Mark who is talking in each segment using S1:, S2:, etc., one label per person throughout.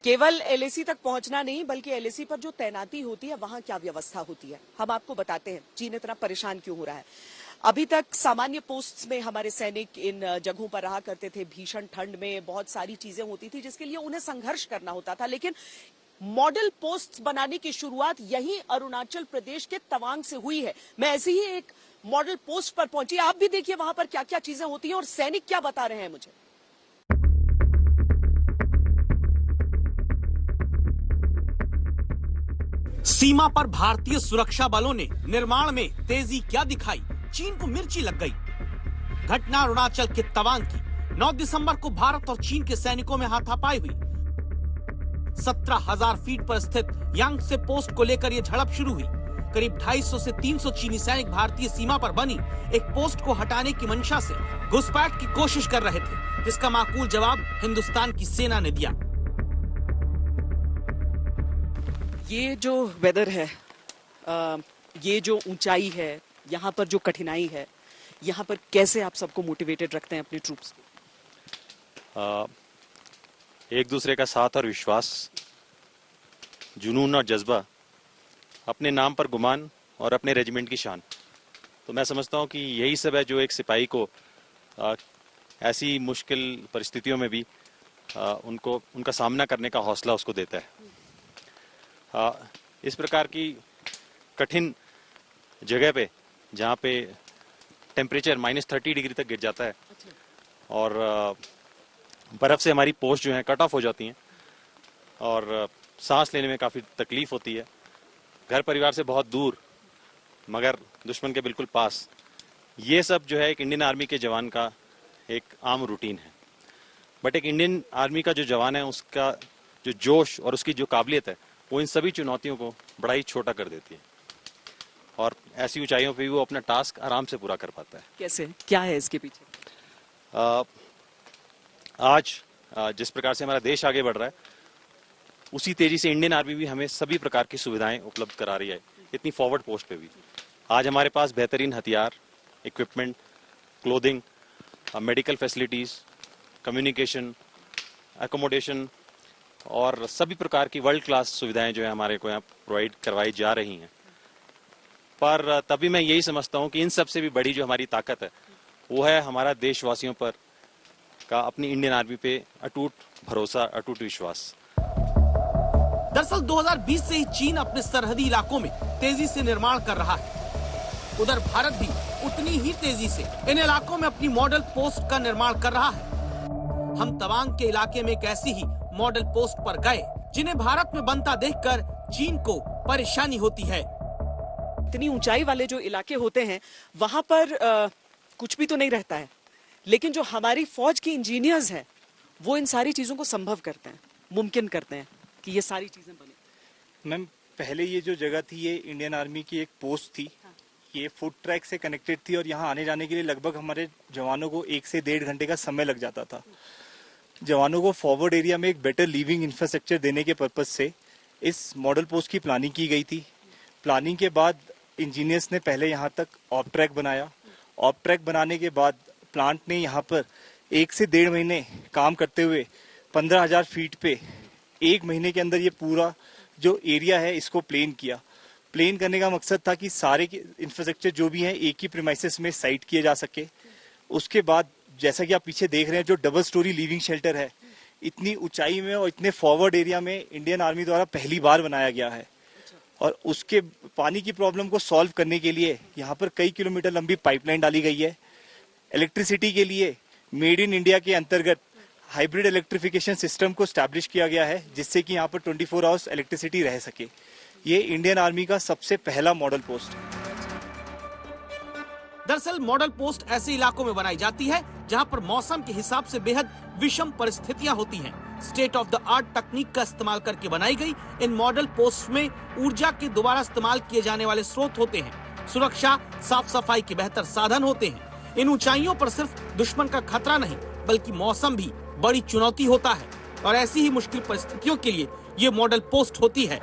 S1: केवल एलएसी तक पहुंचना नहीं बल्कि एलएसी पर जो तैनाती होती है वहां क्या व्यवस्था होती है, हम आपको बताते हैं चीन इतना परेशान क्यों हो रहा है। अभी तक सामान्य पोस्ट्स में हमारे सैनिक इन जगहों पर रहा करते थे। भीषण ठंड में बहुत सारी चीजें होती थी जिसके लिए उन्हें संघर्ष करना होता था, लेकिन मॉडल पोस्ट्स बनाने की शुरुआत यही अरुणाचल प्रदेश के तवांग से हुई है। मैं ऐसी ही एक मॉडल पोस्ट पर पहुंची, आप भी देखिए वहां पर क्या क्या चीजें होती हैं और सैनिक क्या बता रहे हैं मुझे।
S2: सीमा पर भारतीय सुरक्षा बलों ने निर्माण में तेजी क्या दिखाई, चीन को मिर्ची लग गई। घटना अरुणाचल के तवांग की 9 दिसंबर को भारत और चीन के सैनिकों में हाथापाई हुई। 17,000 फीट पर स्थित यांगसे पोस्ट को लेकर यह झड़प शुरू हुई। करीब 250 से 300 चीनी सैनिक भारतीय सीमा पर बनी एक पोस्ट को हटाने की मंशा से घुसपैठ की कोशिश कर रहे थे, जिसका माकूल जवाब हिंदुस्तान की सेना ने दिया।
S1: ये जो वेदर है, ये जो ऊंचाई है, यहाँ पर जो कठिनाई है, यहाँ पर कैसे आप सबको मोटिवेटेड रखते हैं अपने ट्रूप्स को?
S3: एक दूसरे का साथ और विश्वास, जुनून और जज्बा, अपने नाम पर गुमान और अपने रेजिमेंट की शान। तो मैं समझता हूँ कि यही सब है जो एक सिपाही को ऐसी मुश्किल परिस्थितियों में भी उनका सामना करने का हौसला उसको देता है। इस प्रकार की कठिन जगह पे जहाँ पे टेम्परेचर -30 डिग्री तक गिर जाता है और बर्फ से हमारी पोस्ट जो है कट ऑफ हो जाती हैं और सांस लेने में काफ़ी तकलीफ होती है। घर परिवार से बहुत दूर मगर दुश्मन के बिल्कुल पास, ये सब जो है एक इंडियन आर्मी के जवान का एक आम रूटीन है। बट एक इंडियन आर्मी का जो जवान है उसका जो जोश और उसकी जो काबिलियत है वो इन सभी चुनौतियों को बड़ा ही छोटा कर देती है और ऐसी ऊंचाइयों पे भी वो अपना टास्क आराम से पूरा कर पाता है।
S1: कैसे, क्या है इसके पीछे?
S3: आज जिस प्रकार से हमारा देश आगे बढ़ रहा है उसी तेजी से इंडियन आर्मी भी हमें सभी प्रकार की सुविधाएं उपलब्ध करा रही है, इतनी फॉरवर्ड पोस्ट पे भी। आज हमारे पास बेहतरीन हथियार, equipment, clothing, medical facilities, communication, accommodation और सभी प्रकार की वर्ल्ड क्लास सुविधाएं जो है हमारे को यहाँ प्रोवाइड करवाई जा रही हैं। पर तभी मैं यही समझता हूँ कि इन सब से भी बड़ी जो हमारी ताकत है वो है हमारा देशवासियों पर का अपनी इंडियन आर्मी पे अटूट भरोसा, अटूट विश्वास।
S2: दरअसल 2020 से ही चीन अपने सरहदी इलाकों में तेजी से निर्माण कर रहा है। उधर भारत भी उतनी ही तेजी से इन इलाकों में अपनी मॉडल पोस्ट का निर्माण कर रहा है। हम तवांग के इलाके में एक ऐसी ही मॉडल पोस्ट पर गए जिन्हें भारत में बनता देखकर चीन को परेशानी होती है।
S1: इतनी ऊंचाई वाले जो इलाके होते हैं वहां पर कुछ भी तो नहीं रहता है, लेकिन जो हमारी फौज के इंजीनियर्स हैं वो इन सारी चीजों को संभव करते हैं, मुमकिन करते हैं कि ये सारी चीजें बने।
S4: मैम, पहले ये जो जगह थी ये इंडियन आर्मी की एक पोस्ट थी। हाँ। ये फूड ट्रैक से कनेक्टेड थी और यहाँ आने जाने के लिए लगभग हमारे जवानों को 1 से 1.5 घंटे का समय लग जाता था। जवानों को फॉरवर्ड एरिया में एक बेटर लिविंग इंफ्रास्ट्रक्चर देने के पर्पज से इस मॉडल पोस्ट की प्लानिंग की गई थी। प्लानिंग के बाद इंजीनियर्स ने पहले यहाँ तक ऑफ ट्रैक बनाया। ऑफ ट्रैक बनाने के बाद प्लांट ने यहाँ पर 1 से 1.5 महीने काम करते हुए 15,000 फीट पे 1 महीने के अंदर ये पूरा जो एरिया है इसको प्लेन किया। प्लेन करने का मकसद था कि सारे इंफ्रास्ट्रक्चर जो भी हैं एक ही प्रीमाइसेस में साइट किए जा सके। उसके बाद जैसा कि आप पीछे देख रहे हैं जो डबल स्टोरी लिविंग शेल्टर है, इतनी ऊंचाई में और इतने फॉरवर्ड एरिया में इंडियन आर्मी द्वारा पहली बार बनाया गया है। और उसके पानी की प्रॉब्लम को सॉल्व करने के लिए यहाँ पर कई किलोमीटर लंबी पाइपलाइन डाली गई है। इलेक्ट्रिसिटी के लिए मेड इन इंडिया के अंतर्गत हाइब्रिड इलेक्ट्रिफिकेशन सिस्टम को स्टैब्लिश किया गया है जिससे कि यहाँ पर 24 आवर्स इलेक्ट्रिसिटी रह सके। ये इंडियन आर्मी का सबसे पहला मॉडल पोस्ट है।
S2: दरअसल मॉडल पोस्ट ऐसे इलाकों में बनाई जाती है जहां पर मौसम के हिसाब से बेहद विषम परिस्थितियां होती हैं। स्टेट ऑफ द आर्ट तकनीक का इस्तेमाल करके बनाई गई इन मॉडल पोस्ट में ऊर्जा के दोबारा इस्तेमाल किए जाने वाले स्रोत होते हैं, सुरक्षा, साफ सफाई के बेहतर साधन होते हैं। इन ऊंचाइयों पर सिर्फ दुश्मन का खतरा नहीं बल्कि मौसम भी बड़ी चुनौती होता है और ऐसी ही मुश्किल परिस्थितियों के लिए ये मॉडल पोस्ट होती है।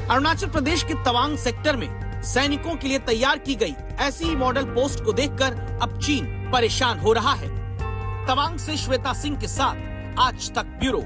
S2: अरुणाचल प्रदेश के तवांग सेक्टर में सैनिकों के लिए तैयार की गई ऐसी ही मॉडल पोस्ट को देखकर अब चीन परेशान हो रहा है। तवांग से श्वेता सिंह के साथ आज तक ब्यूरो।